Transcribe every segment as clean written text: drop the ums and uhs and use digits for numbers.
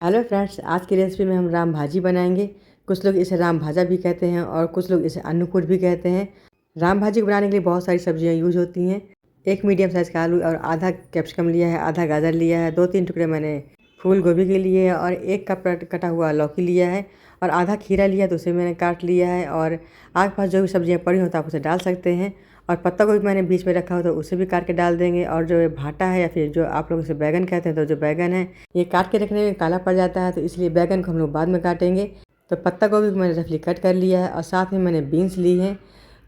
Hello friends, आज की recipe में हम राम भाजी बनाएंगे। कुछ लोग इसे राम भाजा भी कहते हैं और कुछ लोग इसे अन्नकूट भी कहते हैं। राम भाजी को बनाने के लिए बहुत सारी सब्जियां यूज होती हैं। एक मीडियम साइज़ का आलू और आधा कैप्सिकम लिया है, आधा गाजर लिया है, 2-3 टुकड़े मैंने फूल गोभी के लिए है और 1 कप कटा हुआ लौकी लिया है और आधा खीरा लिया है तो उसे मैंने काट लिया है। और आस पास जो भी सब्जियाँ पड़ी हो तो आप उसे डाल सकते हैं। और पत्ता गोभी मैंने बीच में रखा हो तो उसे भी काट के डाल देंगे। और जो भाटा है या फिर जो आप लोग इसे बैगन कहते हैं, तो जो बैगन है ये काट के रखने में काला पड़ जाता है, तो इसलिए बैगन को हम लोग बाद में काटेंगे। तो पत्ता गोभी को मैंने रफली कट कर लिया है और साथ में मैंने बीन्स ली हैं।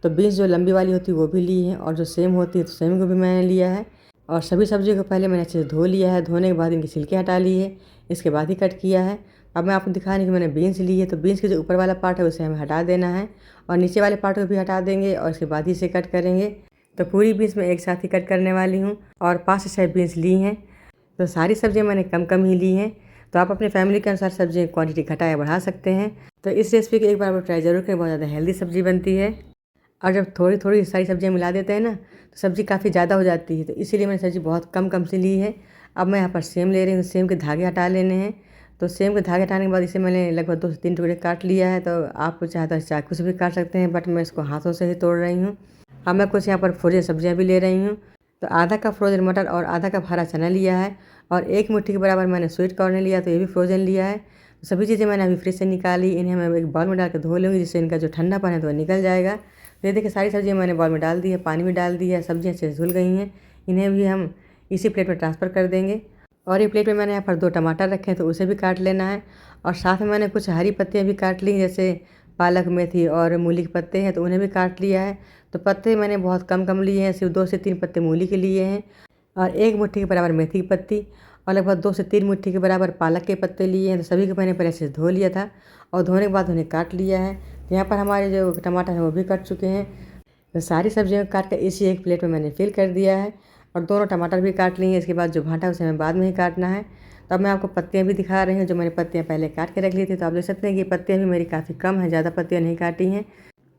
तो बीन्स जो लंबी वाली होती है वो भी ली है और जो सेम होती है तो सेम को भी मैंने लिया है। और सभी सब्जियों को पहले मैंने अच्छे से धो लिया है। धोने के बाद इनकी छिलके हटा ली है, इसके बाद ही कट किया है। अब मैं आपको दिखाने कि मैंने बीन्स ली है, तो बीन्स के जो ऊपर वाला पार्ट है उसे हमें हटा देना है और नीचे वाले पार्ट को भी हटा देंगे और इसके बाद ही इसे कट करेंगे। तो पूरी बीन्स मैं एक साथ ही कट करने वाली हूँ और 5 से 6 बीन्स ली हैं। तो सारी सब्जियाँ मैंने कम कम ही ली हैं। तो आप अपनी फैमिली के अनुसार सब्जियों की क्वांटिटी घटा या बढ़ा सकते हैं। तो इस रेसिपी को एक बार आप ट्राई जरूर करें, बहुत ज़्यादा हेल्दी सब्जी बनती है। और जब थोड़ी थोड़ी सारी सब्जियाँ मिला देते हैं ना तो सब्ज़ी काफ़ी ज़्यादा हो जाती है, तो इसीलिए मैंने सब्ज़ी बहुत कम कम से ली है। अब मैं यहाँ पर सेम ले रही हूँ, सेम के धागे हटा लेने हैं। तो सेम के धागे हटाने के बाद इसे मैंने लगभग 2 से 3 टुकड़े काट लिया है। तो आप चाहे तो चाकू से भी काट सकते हैं, बट मैं इसको हाथों से ही तोड़ रही हूँ। अब मैं कुछ यहाँ पर फ्रोजन सब्जियाँ भी ले रही हूँ। तो आधा कप फ्रोजन मटर और आधा कप हरा चना लिया है और 1 मुट्ठी के बराबर मैंने स्वीट कॉर्न लिया, तो ये भी फ्रोजन लिया है। तो सभी चीज़ें मैंने अभी फ्रिज से निकाली, इन्हें मैं एक बाउल में डाल कर धो लूँगी, जिससे इनका जो ठंडापन है तो वह निकल जाएगा। तो ये देखिए सारी सब्जियाँ मैंने बाउल में डाल दी है, पानी भी डाल दिया है, सब्जियाँ अच्छे से धुल गई हैं। इन्हें भी हम इसी प्लेट में ट्रांसफ़र कर देंगे। और ये प्लेट में मैंने यहाँ पर 2 टमाटर रखे हैं तो उसे भी काट लेना है। और साथ में मैंने कुछ हरी पत्तियाँ भी काट ली, जैसे पालक, मेथी और मूली के पत्ते हैं तो उन्हें भी काट लिया है। तो पत्ते मैंने बहुत कम कम लिए हैं, सिर्फ 2 से 3 पत्ते मूली के लिए हैं और 1 मुट्ठी के बराबर मेथी की पत्ती और लगभग 2 से 3 मुट्ठी के बराबर पालक के पत्ते लिए हैं। तो सभी को मैंने पहले से धो लिया था और धोने के बाद उन्हें काट लिया है। तो यहाँ पर हमारे जो टमाटर हैं वो भी कट चुके हैं। तो सारी सब्जियों को काट कर इसी एक प्लेट में मैंने फिल कर दिया है और दोनों टमाटर भी काट लिए हैं। इसके बाद जो भाटा है उसे हमें बाद में ही काटना है। तो अब मैं आपको पत्तियाँ भी दिखा रही हूँ, जो मैंने पत्तियाँ पहले काट के रख ली थी। तो आप देख सकते हैं कि पत्तियाँ भी मेरी काफ़ी कम हैं, ज़्यादा पत्तियाँ नहीं काटी हैं।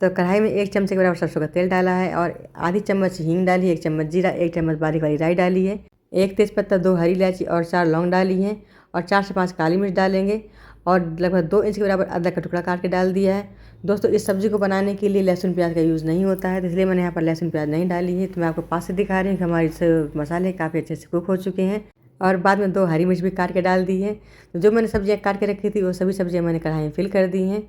तो कढ़ाई में 1 चमचे के बराबर सरसों का तेल डाला है और आधी चम्मच हींग डाली, 1 चम्मच जीरा, 1 चम्मच बारीक वाली राई डाली है, 1 तेज़पत्ता, 2 हरी इलायची और 4 लौंग डाली हैं और 4 से 5 काली मिर्च डालेंगे और लगभग 2 इंच के बराबर अदरक का टुकड़ा काट के डाल दिया है। दोस्तों, इस सब्ज़ी को बनाने के लिए लहसुन प्याज का यूज़ नहीं होता है, तो इसलिए मैंने यहाँ पर लहसुन प्याज नहीं डाली है। तो मैं आपको पास से दिखा रही हूँ कि हमारे मसाले काफ़ी अच्छे से कुक हो चुके हैं और बाद में 2 हरी मिर्च भी काट के डाल दी है। तो जो मैंने सब्जियाँ काट के रखी थी वो सभी सब्जियाँ मैंने कढ़ाई में फिल कर दी हैं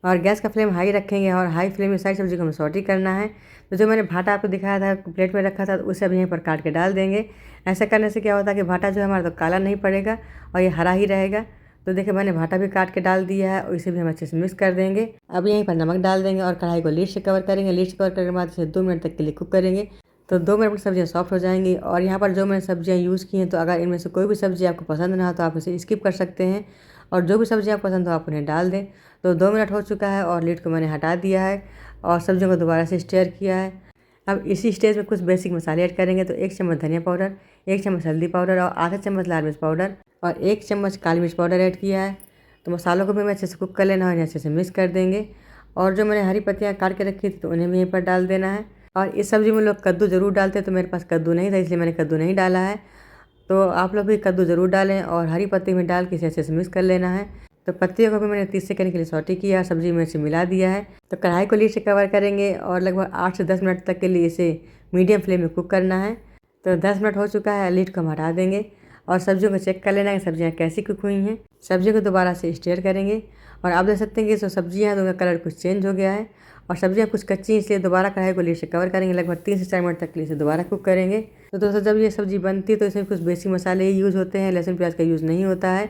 और गैस का फ्लेम हाई रखेंगे और हाई फ्लेम में सारी सब्जी को हमें सॉटे करना है। तो जो मैंने भाटा आपको दिखाया था प्लेट में रखा था, तो उसे अभी यहीं पर काट के डाल देंगे। ऐसा करने से क्या होता है कि भाटा जो है हमारा तो काला नहीं पड़ेगा और ये हरा ही रहेगा। तो देखिए मैंने भाटा भी काट के डाल दिया है और इसे भी हम अच्छे से मिक्स कर देंगे। अब यहीं पर नमक डाल देंगे और कढ़ाई को लीड से कवर करेंगे। लीड से कवर करने के बाद इसे 2 मिनट तक के लिए कुक करेंगे। तो 2 मिनट में सब्जियाँ सॉफ्ट हो जाएंगी। और यहाँ पर जो मैंने सब्जियाँ यूज़ की हैं, तो अगर इनमें से कोई भी सब्ज़ी आपको पसंद ना हो तो आप इसे स्किप कर सकते हैं और जो भी सब्ज़ी आपको पसंद हो आप उन्हें डाल दें। तो 2 मिनट हो चुका है और लीड को मैंने हटा दिया है और सब्जियों को दोबारा से स्टीयर किया है। अब इसी स्टेज में कुछ बेसिक मसाले ऐड करेंगे। तो 1 चम्मच धनिया पाउडर, 1 चम्मच हल्दी पाउडर और आधा चम्मच लाल मिर्च पाउडर और 1 चम्मच काली मिर्च पाउडर ऐड किया है। तो मसालों को भी मैं अच्छे से कुक कर लेना है और अच्छे से मिक्स कर देंगे। और जो मैंने हरी पत्तियाँ काट के रखी थी तो उन्हें भी यहीं पर डाल देना है। और इस सब्ज़ी में लोग कद्दू ज़रूर डालते हैं, तो मेरे पास कद्दू नहीं था इसलिए मैंने कद्दू नहीं डाला है। तो आप लोग भी कद्दू ज़रूर डालें और हरी पत्ती में डाल के इसे अच्छे से मिक्स कर लेना है। तो पत्तियों को भी मैंने 30 सेकंड के लिए सौटे किया, सब्जी में से मिला दिया है। तो कढ़ाई को लीड से कवर करेंगे और लगभग 8 से 10 मिनट तक के लिए इसे मीडियम फ्लेम में कुक करना है। तो 10 मिनट हो चुका है, लीड को हम हटा देंगे और सब्जियों को चेक कर लेना है कि सब्जियाँ कैसी कुक हुई हैं। सब्जियों को दोबारा से स्टीयर करेंगे और आप देख सकते हैं कि जो सब्जियाँ हैं तो उनका कलर कुछ चेंज हो गया है और सब्जियाँ कुछ कच्ची हैं, इसलिए दोबारा कढ़ाई को लीड से कवर करेंगे। लगभग 3 से 4 मिनट तक के लिए इसे दोबारा कुक करेंगे। तो दोस्तों, जब ये सब्ज़ी बनती है तो इसमें कुछ बेसिक मसाले ही यूज़ होते हैं, लहसुन प्याज का यूज़ नहीं होता है।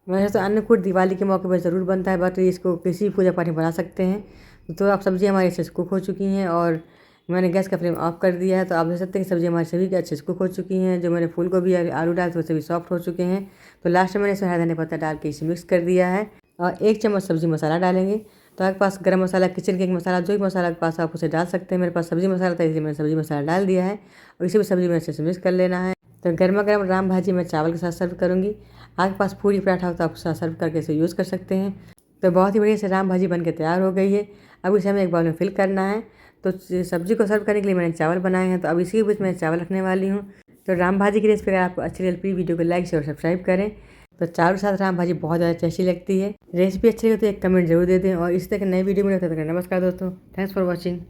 वैसे तो अन्नकूट दिवाली के मौके पर ज़रूर बनता है, बट इसको किसी पूजा पाठ में बना सकते हैं। तो अब सब्ज़ी हमारी अच्छे से कुक हो चुकी हैं और मैंने गैस का फ्लेम ऑफ कर दिया है। तो आप देख सकते हैं कि सब्ज़ी हमारी सभी अच्छे से कुक हो चुकी हैं। जो मैंने फूल गोभी और आलू डाले तो सभी सॉफ्ट हो चुके हैं। तो लास्ट में मैंने इसमें हरा धनिया पत्ता डाल के इसे मिक्स कर दिया है और 1 चम्मच सब्ज़ी मसाला डालेंगे। तो आपके पास गरम मसाला, किचन किंग मसाला, जो भी मसाला आपके पास आप उसे डाल सकते हैं। मेरे पास सब्ज़ी मसाला था इसलिए मैंने सब्ज़ी मसाला डाल दिया है और इसे भी सब्ज़ी में अच्छे से मिक्स कर लेना है। तो गर्मा गर्म राम भाजी मैं चावल के साथ सर्व करूँगी। आपके पास पूरी पराठा हो तो आप उसका सर्व करके इसे यूज़ कर सकते हैं। तो बहुत ही बढ़िया से राम भाजी बनके तैयार हो गई है। अब इसे हमें एक बाउल में फिल करना है। तो सब्जी को सर्व करने के लिए मैंने चावल बनाए हैं, तो अब इसी के बीच में चावल रखने वाली हूँ। तो राम भाजी की रेसिपी अगर आपको अच्छी लगी, प्लीज़ वीडियो को लाइक शेयर और सब्सक्राइब करें। तो चारों के साथ राम भाजी बहुत ज़्यादा टेस्टी लगती है। रेसिपी अच्छी लगे तो एक कमेंट जरूर दे दें और इस तरह की नई वीडियो में नमस्कार दोस्तों, थैंक्स फॉर वॉचिंग।